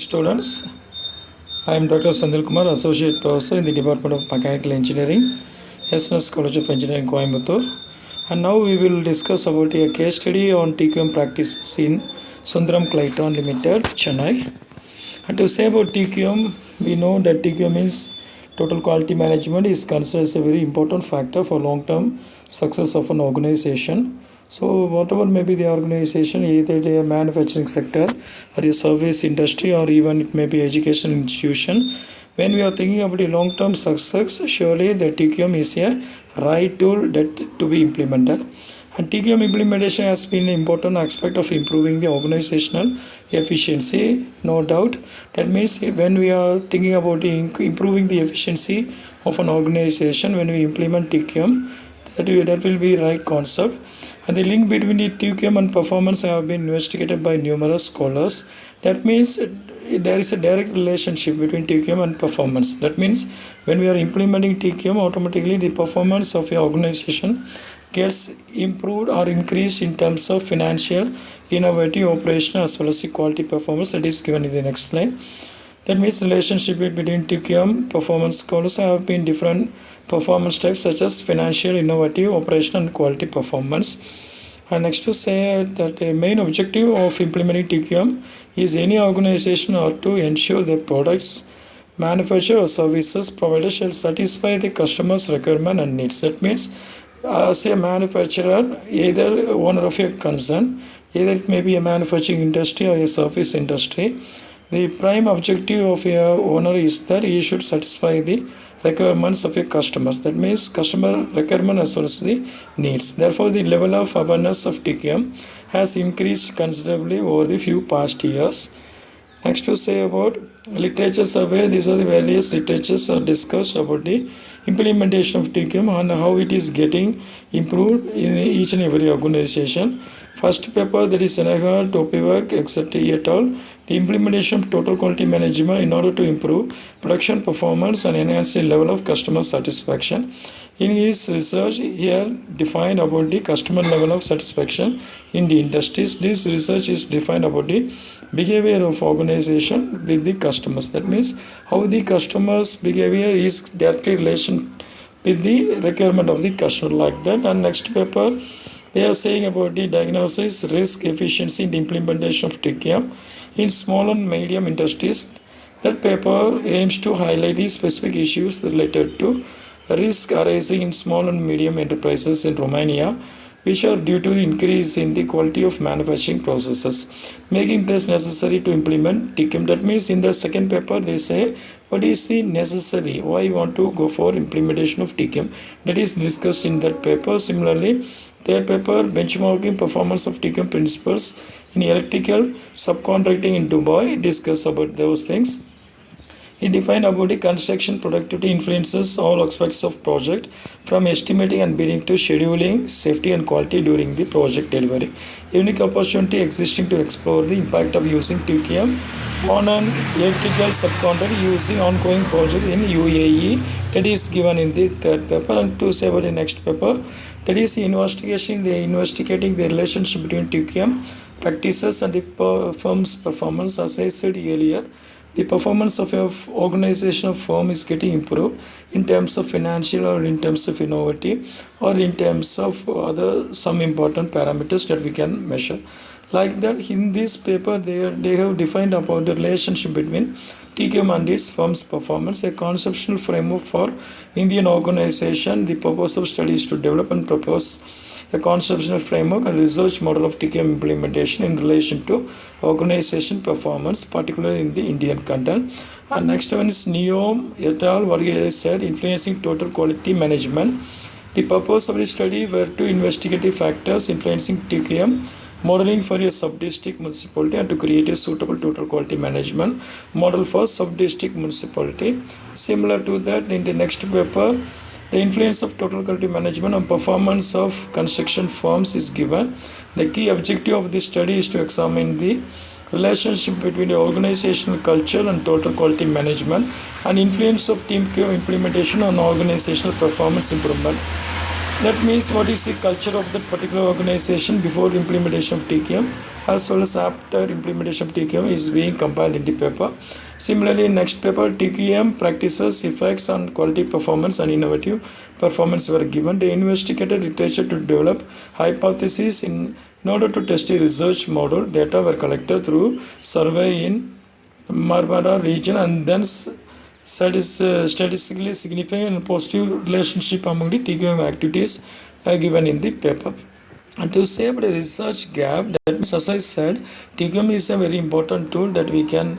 Students, I am Dr. Sandil Kumar, Associate Professor in the Department of Mechanical Engineering, SNSCE College of Engineering, Coimbatore. And now we will discuss about a case study on TQM practices in Sundaram Clayton Limited, Chennai. And to say about TQM, we know that TQM means total quality management is considered as a very important factor for long-term success of an organization. So whatever may be the organization, either a manufacturing sector or a service industry or even it may be education institution, when we are thinking about the long-term success, surely the TQM is a right tool that to be implemented. And TQM implementation has been an important aspect of improving the organizational efficiency, no doubt. That means when we are thinking about improving the efficiency of an organization, when we implement TQM, that will be right concept. And the link between the TQM and performance have been investigated by numerous scholars. That means there is a direct relationship between TQM and performance. That means when we are implementing TQM, automatically the performance of your organization gets improved or increased in terms of financial, innovative, operational as well as the quality performance that is given in the next slide. That means relationship between TQM performance goals have been different performance types such as financial, innovative, operational and quality performance. And next to say that the main objective of implementing TQM is any organization or to ensure that products, manufactured or services provided shall satisfy the customer's requirement and needs. That means as a manufacturer, either owner of a concern, either it may be a manufacturing industry or a service industry, the prime objective of a owner is that he should satisfy the requirements of your customers. That means customer requirement as well as the needs. Therefore, the level of awareness of TQM has increased considerably over the few past years. Next to say about literature survey, these are the various literatures are discussed about the implementation of TQM and how it is getting improved in each and every organization. First paper, that is Senegal, Topiwak, etc. et al. The implementation of total quality management in order to improve production performance and enhance the level of customer satisfaction. In his research, here defined about the customer level of satisfaction in the industries. This research is defined about the behavior of organization with the customers. That means how the customer's behavior is directly relation with the requirement of the customer like that. And next paper, they are saying about the diagnosis, risk, efficiency in the implementation of TQM in small and medium industries. That paper aims to highlight the specific issues related to risk arising in small and medium enterprises in Romania, which are due to the increase in the quality of manufacturing processes, making this necessary to implement TQM. That means in the second paper they say what is the necessary, why you want to go for implementation of TQM. That is discussed in that paper. Similarly, third paper, benchmarking performance of TQM principles in electrical subcontracting in Dubai, discuss about those things. He defined about the construction productivity influences all aspects of project from estimating and bidding to scheduling, safety and quality during the project delivery. Unique opportunity existing to explore the impact of using TQM on an electrical subcontractor using ongoing project in UAE. That is given in the third paper. And to say about the next paper, that is investigating the relationship between TQM practices and the firm's performance. As I said earlier, the performance of your organization or firm is getting improved in terms of financial or in terms of innovative or in terms of other some important parameters that we can measure. Like that, in this paper, they have defined about the relationship between TQM and its firm's performance, a conceptual framework for Indian organization. The purpose of study is to develop and propose a conceptual framework and research model of TQM implementation in relation to organization performance, particularly in the Indian content. And next one is Neom et al. What I said, influencing total quality management. The purpose of the study were to investigate the factors influencing TQM modeling for a sub-district municipality and to create a suitable total quality management model for sub-district municipality. Similar to that, in the next paper, the influence of total quality management on performance of construction firms is given. The key objective of this study is to examine the relationship between the organizational culture and total quality management and influence of TQM implementation on organizational performance improvement. That means what is the culture of that particular organization before implementation of TQM as well as after implementation of TQM is being compiled in the paper. Similarly, next paper TQM practices, effects on quality performance and innovative performance were given. They investigated literature to develop hypotheses in order to test a research model. Data were collected through survey in Marmara region and then statistically significant and positive relationship among the TQM activities given in the paper. And to say about a research gap, that means, as I said, TQM is a very important tool that we can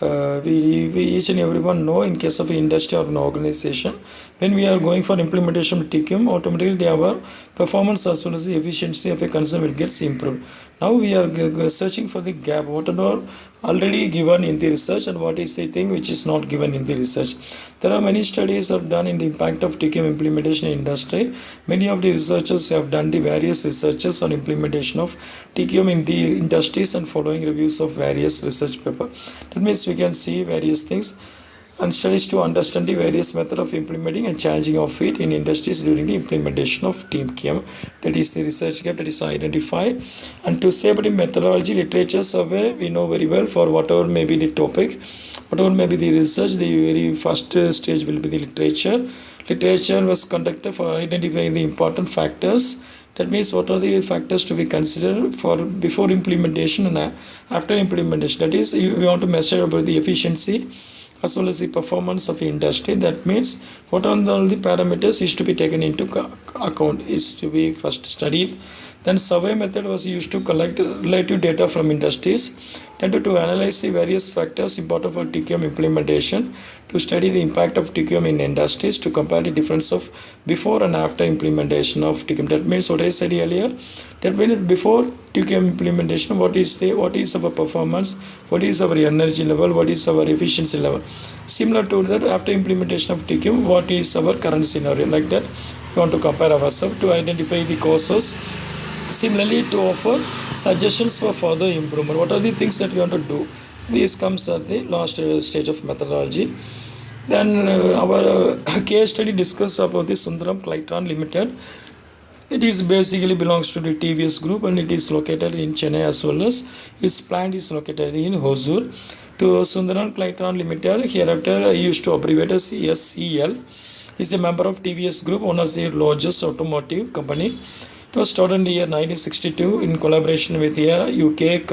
we each and everyone know in case of industry or an organization. When we are going for implementation of TQM, automatically our performance as well as the efficiency of a concern will get improved. Now we are searching for the gap, what are already given in the research and what is the thing which is not given in the research. There are many studies are done in the impact of TQM implementation in industry. Many of the researchers have done the various researches on implementation of TQM in the industries and following reviews of various research paper. That means we can see various things and studies to understand the various method of implementing and challenging of it in industries during the implementation of TQM. That is the research gap that is identified. And to say about the methodology, literature survey, we know very well for whatever may be the topic, whatever may be the research, the very first stage will be the literature. Literature was conducted for identifying the important factors. That means what are the factors to be considered for before implementation and after implementation. That is, we want to measure about the efficiency as well as the performance of the industry. That means what are all the parameters is to be taken into account, is to be first studied. Then survey method was used to collect relative data from industries, tended to analyze the various factors important for TQM implementation, to study the impact of TQM in industries, to compare the difference of before and after implementation of TQM. That means what I said earlier, that means before TQM implementation, what is our performance, what is our energy level, what is our efficiency level. Similar to that, after implementation of TQM, what is our current scenario. Like that, we want to compare ourselves to identify the causes. Similarly, to offer suggestions for further improvement. What are the things that we want to do? These comes at the last stage of methodology. Then our case study discuss about the Sundaram Clayton Limited. It is basically belongs to the TVS group and it is located in Chennai as well as its plant is located in Hosur. To Sundaram Clayton Limited, hereafter used to abbreviate as SCL, is a member of TVS group, one of the largest automotive company. It was started in the year 1962 in collaboration with the UK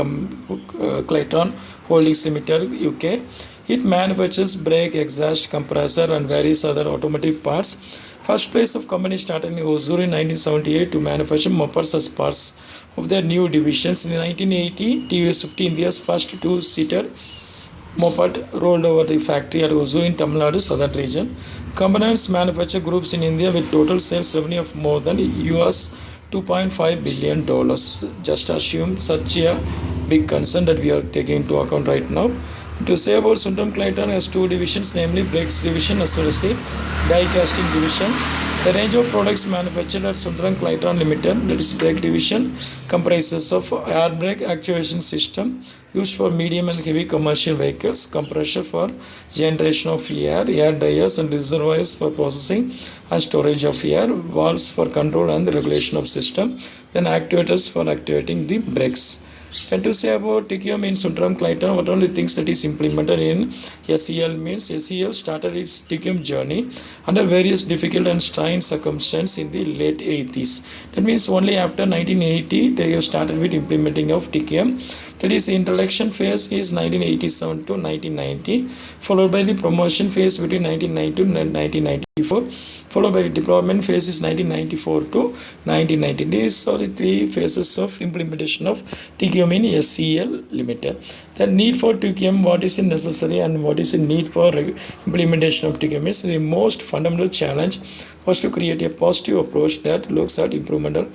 Clayton Holdings Limited, UK. It manufactures brake, exhaust, compressor and various other automotive parts. First place of company started in Hosur in 1978 to manufacture mopeds as parts of their new divisions. In 1980, TVS 50, India's first two-seater moped, rolled over the factory at Hosur in Tamil Nadu, southern region. Components manufacture groups in India with total sales revenue of more than US $2.5 billion. Just assume such a big concern that we are taking into account right now. To say about Sundaram Clayton has two divisions, namely brakes division as well as the die casting division. The range of products manufactured at Sundaram Clayton Limited, that is brake division, comprises of air brake actuation system used for medium and heavy commercial vehicles, compressor for generation of air, air dryers and reservoirs for processing and storage of air, valves for control and the regulation of system, then actuators for activating the brakes. And to say about TQM in Sundaram Clayton, what are the things that is implemented in SEL means SEL started its TQM journey under various difficult and trying circumstances in the late 80s. That means only after 1980 they have started with implementing of TQM. That is, the introduction phase is 1987 to 1990, followed by the promotion phase between 1990 to 1994, followed by the deployment phase is 1994 to 1990. These are the three phases of implementation of TQM in SCL Limited. The need for TQM, what is necessary and what is the need for implementation of TQM is the most fundamental challenge was to create a positive approach that looks at improvement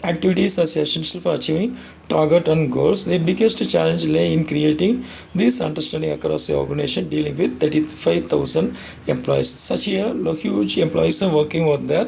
activities as essential for achieving target and goals. The biggest challenge lay in creating this understanding across the organization dealing with 35,000 employees. Such a huge employees are working over there,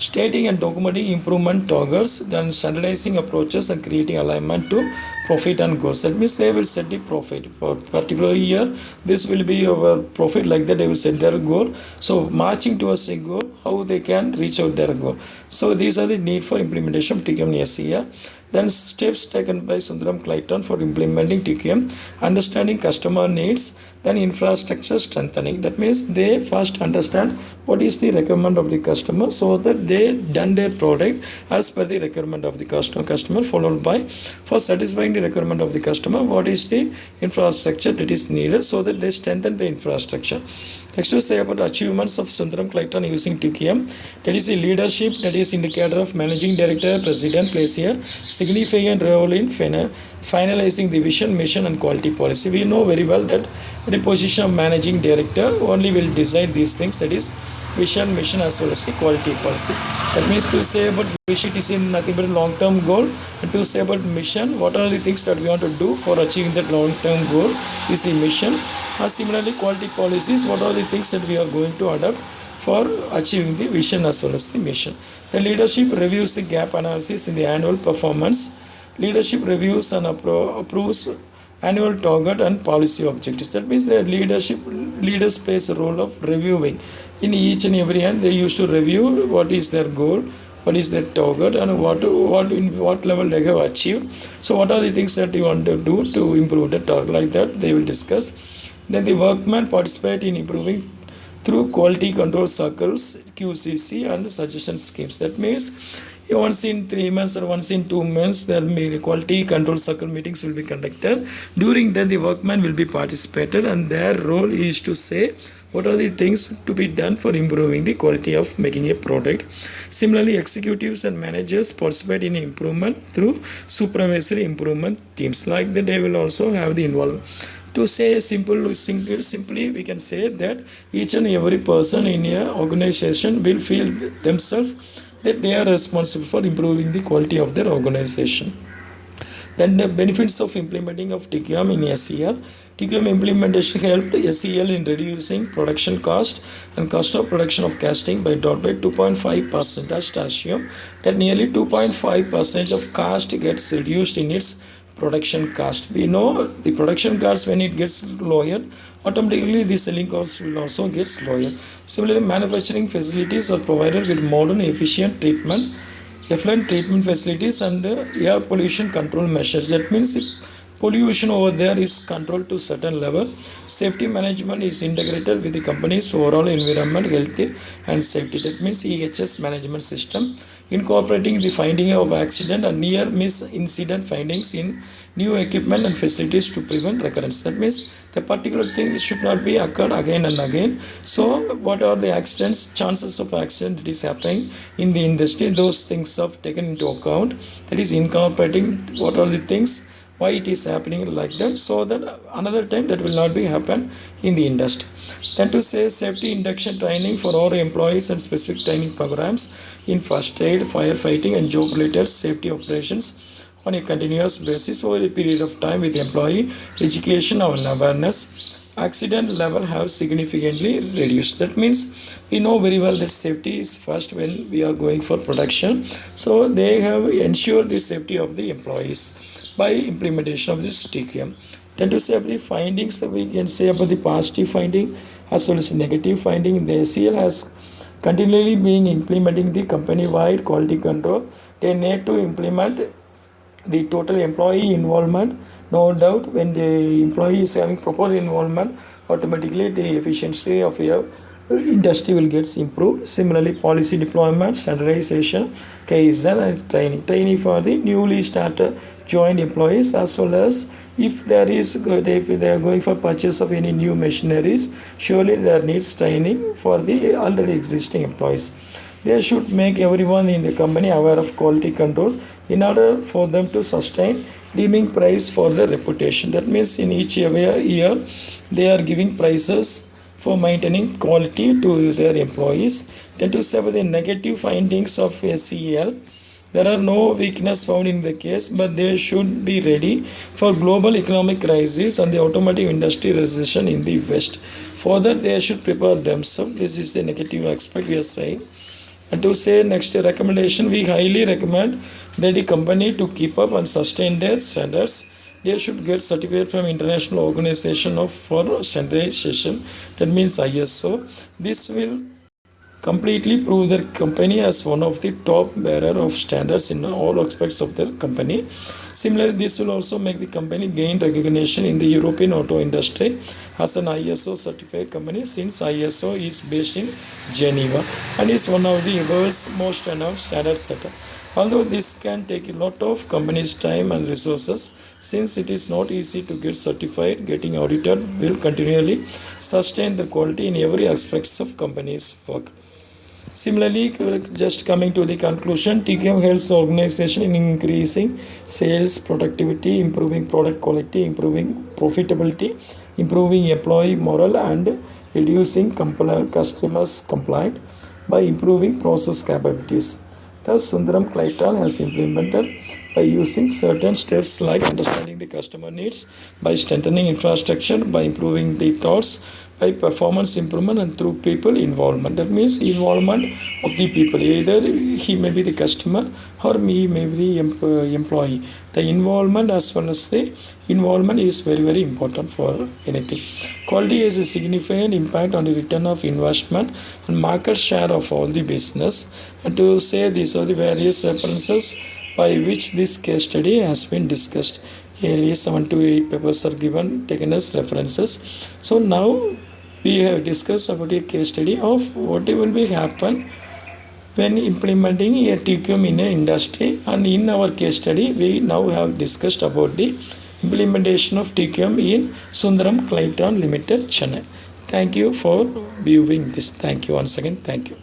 stating and documenting improvement targets, then standardizing approaches and creating alignment to profit and goals. That means they will set the profit for particular year. This will be our profit, like that they will set their goal. So marching towards a goal, how they can reach out their goal. So these are the need for implementation of TQM in SCA. Then steps taken by Sundaram Clayton for implementing TQM, understanding customer needs, then infrastructure strengthening. That means they first understand what is the requirement of the customer so that they done their product as per the requirement of the customer, followed by for satisfying the requirement of the customer, what is the infrastructure that is needed so that they strengthen the infrastructure. Next to say about achievements of Sundaram Clayton using TQM, that is the leadership, that is indicator of managing director, president plays a significant role in finalizing the vision, mission and quality policy. We know very well that the position of managing director only will decide these things, that is vision, mission as well as the quality policy. That means to say about vision, it is in nothing but a long-term goal, and to say about mission, what are the things that we want to do for achieving that long-term goal is the mission. Similarly, quality policies, what are the things that we are going to adopt for achieving the vision as well as the mission. The leadership reviews the gap analysis in the annual performance. Leadership reviews and approves annual target and policy objectives. That means the leaders plays a role of reviewing. In each and every end, they used to review what is their goal, what is their target, and what level they have achieved. So what are the things that you want to do to improve the target, like that they will discuss. Then the workmen participate in improving through quality control circles, QCC and suggestion schemes. That means once in 3 months or once in 2 months, there will be quality control circle meetings will be conducted. During that, the workmen will be participated, and their role is to say what are the things to be done for improving the quality of making a product. Similarly, executives and managers participate in improvement through supervisory improvement teams. Like that, they will also have the involvement. To say simply, we can say that each and every person in a organization will feel themselves that they are responsible for improving the quality of their organization. Then the benefits of implementing of TQM in SEL. TQM implementation helped SEL in reducing production cost and cost of production of casting by 2.5%. That's assume that nearly 2.5% of cost gets reduced in its production cost. We know the production cost, when it gets lower, automatically the selling cost will also get lower. Similarly, manufacturing facilities are provided with modern efficient treatment, effluent treatment facilities and air pollution control measures. That means pollution over there is controlled to certain level. Safety management is integrated with the company's overall environment, health and safety. That means EHS management system, incorporating the finding of accident and near miss incident findings in new equipment and facilities to prevent recurrence. That means the particular thing should not be occurred again and again. So what are the accidents, chances of accident that is happening in the industry, those things are taken into account. That is incorporating what are the things, why it is happening like that, so that another time that will not be happen in the industry. Then to say safety induction training for all employees and specific training programs in first aid, firefighting and job related safety operations on a continuous basis over a period of time with employee education and awareness. Accident level have significantly reduced. That means we know very well that safety is first when we are going for production. So they have ensured the safety of the employees by implementation of this TQM. Then to say about the findings, that we can say about the positive finding as well as negative finding. The SEL has continually been implementing the company-wide quality control. They need to implement the total employee involvement. No doubt, when the employee is having proper involvement, automatically the efficiency of your industry will get improved. Similarly, policy deployment, standardization, KSL and training for the newly started joined employees, as well as if they are going for purchase of any new machineries, surely there needs training for the already existing employees. They should make everyone in the company aware of quality control in order for them to sustain deeming price for their reputation. That means in each year they are giving prices for maintaining quality to their employees. Then to say about the negative findings of SEL, there are no weakness found in the case, but they should be ready for global economic crisis and the automotive industry recession in the West. Further, they should prepare themselves. This is the negative aspect we are saying. And to say next recommendation, we highly recommend that the company to keep up and sustain their standards. They should get certificate from International Organization for Standardization, that means ISO. This will completely prove their company as one of the top bearer of standards in all aspects of their company. Similarly, this will also make the company gain recognition in the European auto industry as an ISO certified company, since ISO is based in Geneva and is one of the world's most renowned standard setter. Although this can take a lot of companies' time and resources, since it is not easy to get certified, getting audited will continually sustain the quality in every aspects of company's work. Similarly, just coming to the conclusion, TQM helps the organization in increasing sales productivity, improving product quality, improving profitability, improving employee morale, and reducing customers' complaint by improving process capabilities. Thus, Sundaram Clayton has implemented by using certain steps like understanding the customer needs, by strengthening infrastructure, by improving the thoughts, by performance improvement, and through people involvement. That means involvement of the people. Either he may be the customer or he may be the employee. The involvement as well as the involvement is very, very important for anything. Quality has a significant impact on the return of investment and market share of all the business. And to say these are the various references by which this case study has been discussed. Earlier 7 to 8 papers are given, taken as references. So now we have discussed about a case study of what will be happen when implementing a TQM in an industry. And in our case study, we now have discussed about the implementation of TQM in Sundaram Clayton Limited, Chennai. Thank you for viewing this. Thank you once again. Thank you.